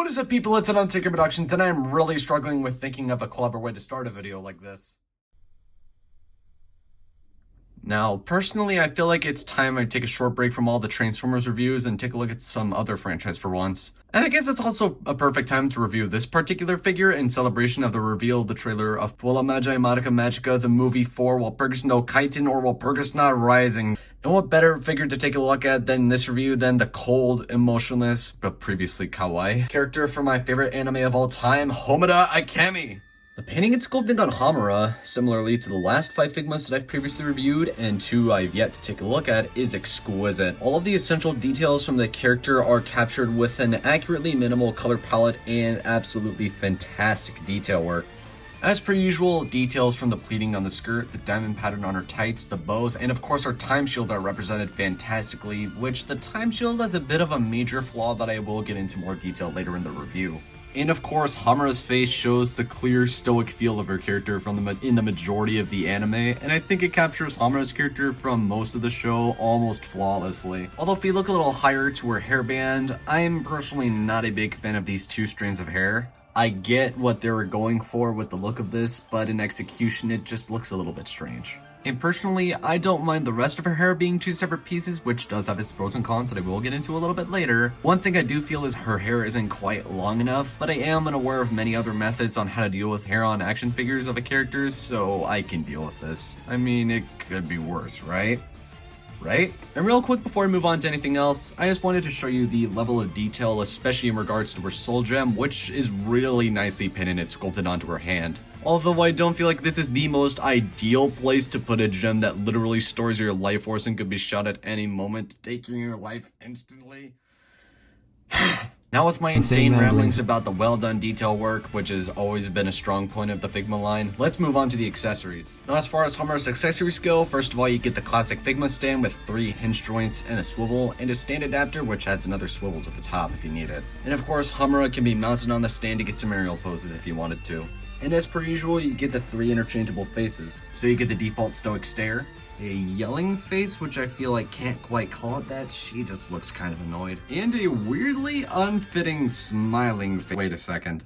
What is up, people? It's Takumi Productions, and I'm really struggling with thinking of a clever way to start a video like this. Now, personally, I feel like it's time I take a short break from all the Transformers reviews and take a look at some other franchise for once. And I guess it's also a perfect time to review this particular figure in celebration of the reveal of the trailer of Puella Magi Madoka Magica, the movie for Walpurgis no Kaiten or Walpurgis not Rising. And what better figure to take a look at than this review than the cold, emotionless, but previously kawaii character from my favorite anime of all time, Homura Akemi. The painting and sculpting on Homura, similarly to the last 5 Figmas that I've previously reviewed and 2 I've yet to take a look at, is exquisite. All of the essential details from the character are captured with an accurately minimal color palette and absolutely fantastic detail work. As per usual, details from the pleating on the skirt, the diamond pattern on her tights, the bows, and of course our time shield are represented fantastically, which the time shield has a bit of a major flaw that I will get into more detail later in the review. And of course, Homura's face shows the clear, stoic feel of her character in the majority of the anime, and I think it captures Homura's character from most of the show almost flawlessly. Although if you look a little higher to her hairband, I'm personally not a big fan of these 2 strands of hair. I get what they were going for with the look of this, but in execution it just looks a little bit strange. And personally, I don't mind the rest of her hair being 2 separate pieces, which does have its pros and cons that I will get into a little bit later. One thing I do feel is her hair isn't quite long enough, but I am unaware of many other methods on how to deal with hair on action figures of a character, so I can deal with this. I mean, it could be worse, right? Right? And real quick before I move on to anything else, I just wanted to show you the level of detail, especially in regards to her soul gem, which is really nicely pinned and sculpted onto her hand. Although I don't feel like this is the most ideal place to put a gem that literally stores your life force and could be shot at any moment, taking your life instantly. Now with my insane ramblings about the well done detail work, which has always been a strong point of the Figma line, let's move on to the accessories. Now as far as Homura's accessory skill, first of all you get the classic Figma stand with 3 hinge joints and a swivel, and a stand adapter which adds another swivel to the top if you need it. And of course Homura can be mounted on the stand to get some aerial poses if you wanted to. And as per usual, you get the 3 interchangeable faces. So you get the default stoic stare, a yelling face, which I feel like can't quite call it that, she just looks kind of annoyed, and a weirdly unfitting smiling face. Wait a second.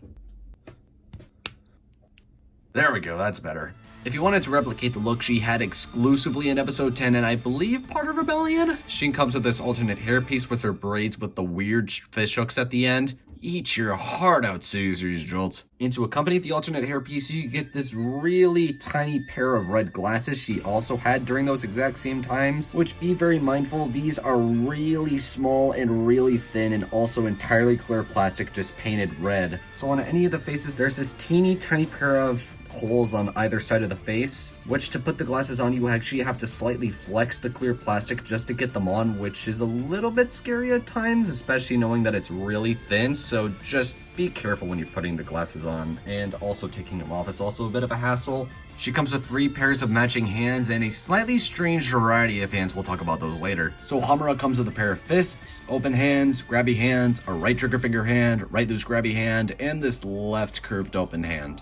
There we go, that's better. If you wanted to replicate the look she had exclusively in episode 10 and I believe part of Rebellion, she comes with this alternate hairpiece with her braids with the weird fish hooks at the end. Eat your heart out, series Jolts. And to accompany the alternate hairpiece, you get this really tiny pair of red glasses she also had during those exact same times, which, be very mindful, these are really small and really thin and also entirely clear plastic just painted red. So on any of the faces, there's this teeny tiny pair of holes on either side of the face, which to put the glasses on you actually have to slightly flex the clear plastic just to get them on, which is a little bit scary at times, especially knowing that it's really thin, so just be careful when you're putting the glasses on, and also taking them off is also a bit of a hassle. She comes with 3 pairs of matching hands and a slightly strange variety of hands, we'll talk about those later. So Homura comes with a pair of fists, open hands, grabby hands, a right trigger finger hand, right loose grabby hand, and this left curved open hand.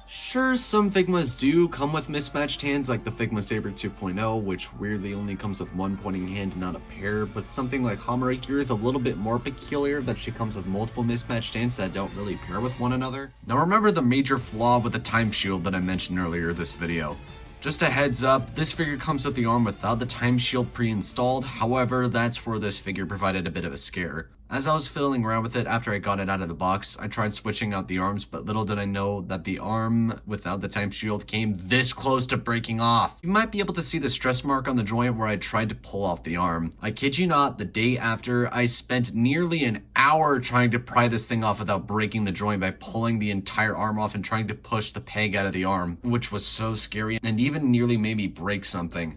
Sure, some Figmas do come with mismatched hands like the Figma Saber 2.0, which weirdly only comes with 1 pointing hand and not a pair, but something like Homura here is a little bit more peculiar that she comes with multiple mismatched hands that don't really pair with one another. Now remember the major flaw with the time shield that I mentioned earlier in this video. Just a heads up, this figure comes with the arm without the time shield pre-installed, however, that's where this figure provided a bit of a scare. As I was fiddling around with it after I got it out of the box, I tried switching out the arms, but little did I know that the arm without the time shield came this close to breaking off. You might be able to see the stress mark on the joint where I tried to pull off the arm. I kid you not, the day after, I spent nearly an hour trying to pry this thing off without breaking the joint by pulling the entire arm off and trying to push the peg out of the arm, which was so scary and even nearly made me break something.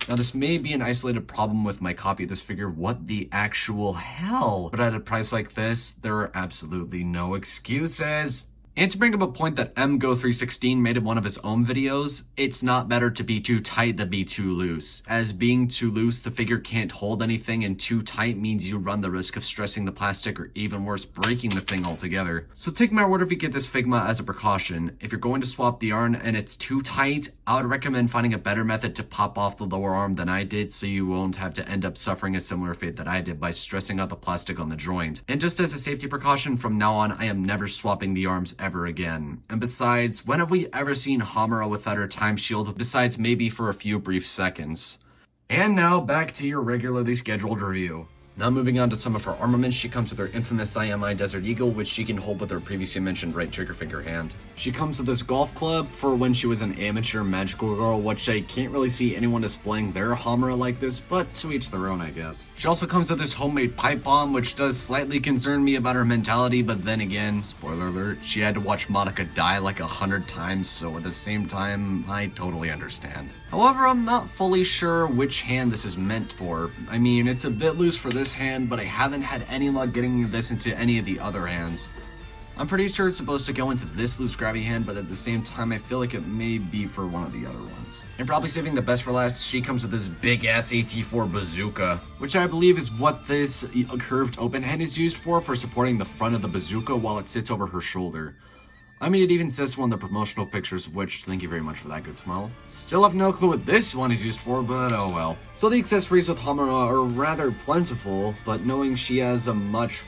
Now this may be an isolated problem with my copy of this figure, what the actual hell? But at a price like this, there are absolutely no excuses. And to bring up a point that MGo316 made in one of his own videos, it's not better to be too tight than be too loose. As being too loose, the figure can't hold anything, and too tight means you run the risk of stressing the plastic or even worse, breaking the thing altogether. So take my word if you get this Figma as a precaution. If you're going to swap the yarn and it's too tight, I would recommend finding a better method to pop off the lower arm than I did, so you won't have to end up suffering a similar fate that I did by stressing out the plastic on the joint. And just as a safety precaution, from now on, I am never swapping the arms ever again. And besides, when have we ever seen Homura without her time shield, besides maybe for a few brief seconds? And now, back to your regularly scheduled review. Now moving on to some of her armaments, she comes with her infamous IMI Desert Eagle, which she can hold with her previously mentioned right trigger finger hand. She comes with this golf club for when she was an amateur magical girl, which I can't really see anyone displaying their Homura like this, but to each their own, I guess. She also comes with this homemade pipe bomb, which does slightly concern me about her mentality, but then again, spoiler alert, she had to watch Madoka die like 100 times, so at the same time, I totally understand. However, I'm not fully sure which hand this is meant for. I mean, it's a bit loose for this hand, but I haven't had any luck getting this into any of the other hands. I'm pretty sure it's supposed to go into this loose grabby hand, but at the same time I feel like it may be for one of the other ones. And probably saving the best for last, she comes with this big ass AT4 bazooka, which I believe is what this curved open hand is used for supporting the front of the bazooka while it sits over her shoulder. I mean, it even says so on the promotional pictures, which, thank you very much for that good smile. Still have no clue what this one is used for, but oh well. So the accessories with Homura are rather plentiful, but knowing she has a much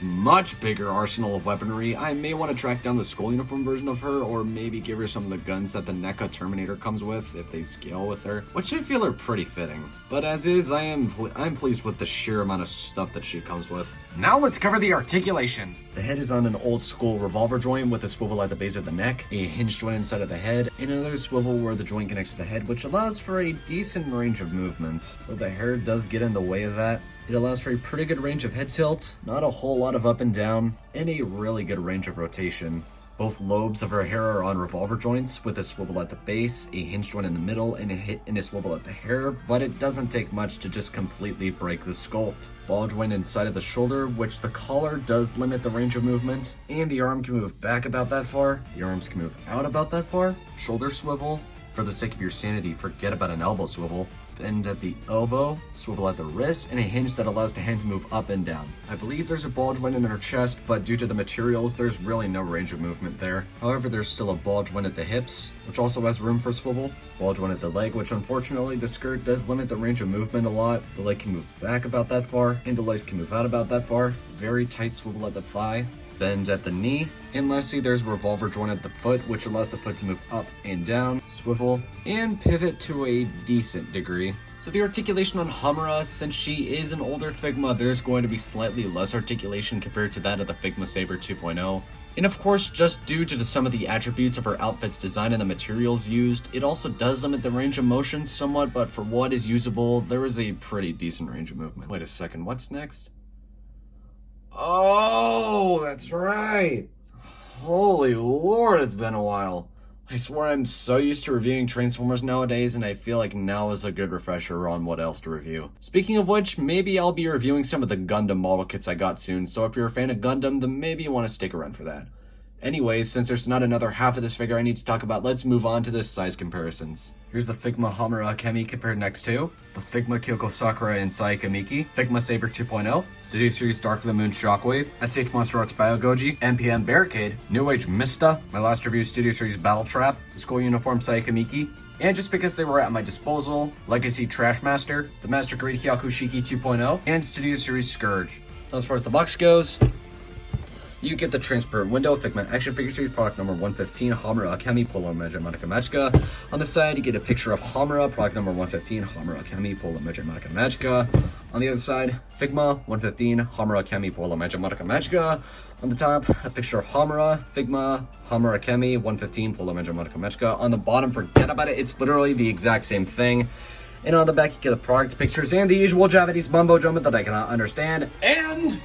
bigger arsenal of weaponry, I may want to track down the school uniform version of her, or maybe give her some of the guns that the NECA Terminator comes with, if they scale with her, which I feel are pretty fitting. But as is, I'm pleased with the sheer amount of stuff that she comes with. Now let's cover the articulation. The head is on an old school revolver joint with a swivel at the base of the neck, a hinge joint inside of the head, and another swivel where the joint connects to the head, which allows for a decent range of movements. Though the hair does get in the way of that, it allows for a pretty good range of head tilt, not a whole lot of up and down, and a really good range of rotation. Both lobes of her hair are on revolver joints with a swivel at the base, a hinge joint in the middle, and a swivel at the hair, but it doesn't take much to just completely break the sculpt. Ball joint inside of the shoulder, which the collar does limit the range of movement, and the arm can move back about that far, the arms can move out about that far, shoulder swivel. For the sake of your sanity, forget about an elbow swivel. Bend at the elbow, swivel at the wrist, and a hinge that allows the hand to move up and down. I believe there's a ball joint in her chest, but due to the materials, there's really no range of movement there. However, there's still a ball joint at the hips, which also has room for swivel. Ball joint at the leg, which unfortunately the skirt does limit the range of movement a lot. The leg can move back about that far, and the legs can move out about that far. Very tight swivel at the thigh. Bend at the knee, and lastly there's a revolver joint at the foot, which allows the foot to move up and down, swivel, and pivot to a decent degree. So the articulation on Homura, since she is an older Figma, there's going to be slightly less articulation compared to that of the Figma Saber 2.0. And of course, just due to some of the attributes of her outfit's design and the materials used, it also does limit the range of motion somewhat, but for what is usable, there is a pretty decent range of movement. Wait a second, what's next? Oh, that's right. Holy Lord, it's been a while. I swear I'm so used to reviewing Transformers nowadays, and I feel like now is a good refresher on what else to review. Speaking of which, maybe I'll be reviewing some of the Gundam model kits I got soon, so if you're a fan of Gundam, then maybe you want to stick around for that. Anyways, since there's not another half of this figure I need to talk about, let's move on to the size comparisons. Here's the Figma Homura Akemi compared next to the Figma Kyoko Sakura and Saika Miki, Figma Saber 2.0, Studio Series Dark of the Moon Shockwave, SH Monster Arts Biogoji, NPM Barricade, New Age Mista, my last review Studio Series Battle Trap, School Uniform Saika Miki, and just because they were at my disposal, Legacy Trashmaster, the Master Grade Hyakushiki 2.0, and Studio Series Scourge. As far as the box goes, you get the transparent window, Figma Action Figure Series product number 115, Homura Akemi, Puella Magi Madoka Magica. On the side, you get a picture of Homura, product number 115, Homura Akemi, Puella Magi Madoka Magica. On the other side, Figma 115, Homura Akemi, Puella Magi Madoka Magica. On the top, a picture of Homura, Figma, Homura Akemi, 115, Puella Magi Madoka Magica. On the bottom, forget about it, it's literally the exact same thing. And on the back, you get the product pictures and the usual Japanese mumbo jumbo that I cannot understand. And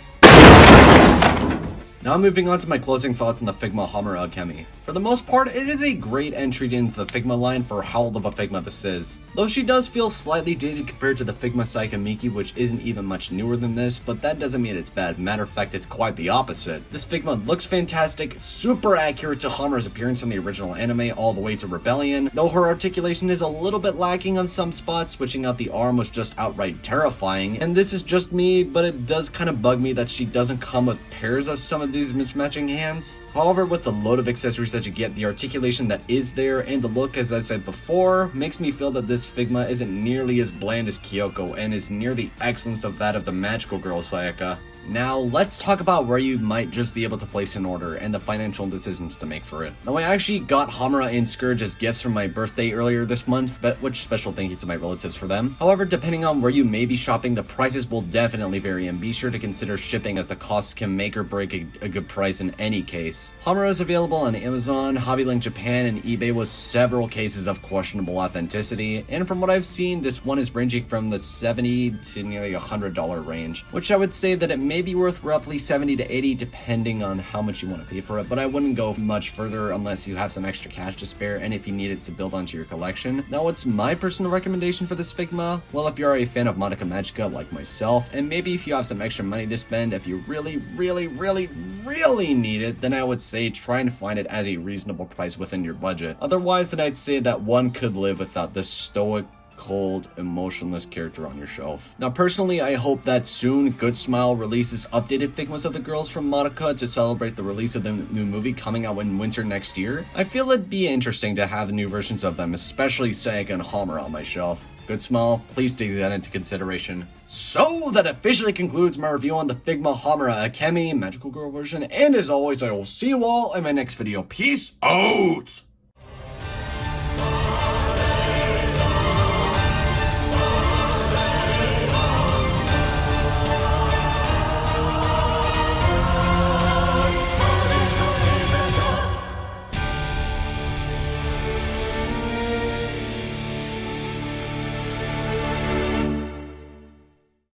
Now moving on to my closing thoughts on the Figma Homura Akemi. For the most part, it is a great entry into the Figma line for how old of a Figma this is. Though she does feel slightly dated compared to the Figma Saika, which isn't even much newer than this, but that doesn't mean it's bad. Matter of fact, it's quite the opposite. This Figma looks fantastic, super accurate to Homura's appearance from the original anime all the way to Rebellion, though her articulation is a little bit lacking on some spots. Switching out the arm was just outright terrifying, and this is just me, but it does kind of bug me that she doesn't come with pairs of some of these mismatching hands. However, with the load of accessories that you get, the articulation that is there, and the look, as I said before, makes me feel that this Figma isn't nearly as bland as Kyoko and is near the excellence of that of the magical girl Sayaka. Now, let's talk about where you might just be able to place an order and the financial decisions to make for it. Now, I actually got Homura and Scourge as gifts for my birthday earlier this month, which special thank you to my relatives for them. However, depending on where you may be shopping, the prices will definitely vary, and be sure to consider shipping, as the costs can make or break a good price in any case. Homura is available on Amazon, Hobbylink Japan, and eBay with several cases of questionable authenticity, and from what I've seen, this one is ranging from the $70 to nearly $100 range, which I would say that it may be worth roughly $70 to $80 depending on how much you want to pay for it, but I wouldn't go much further unless you have some extra cash to spare and if you need it to build onto your collection. Now, what's my personal recommendation for this Figma? Well, if you're a fan of Madoka Magica like myself, and maybe if you have some extra money to spend, if you really need it, then I would say try and find it at a reasonable price within your budget. Otherwise, then I'd say that one could live without this stoic, cold, emotionless character on your shelf. Now, personally, I hope that soon Good Smile releases updated Figmas of the girls from Madoka to celebrate the release of the new movie coming out in winter next year. I feel it'd be interesting to have new versions of them, especially Sayaka and Homura on my shelf. Good Smile, please take that into consideration. So that officially concludes my review on the Figma Homura Akemi Magical Girl version, and as always, I will see you all in my next video. Peace out!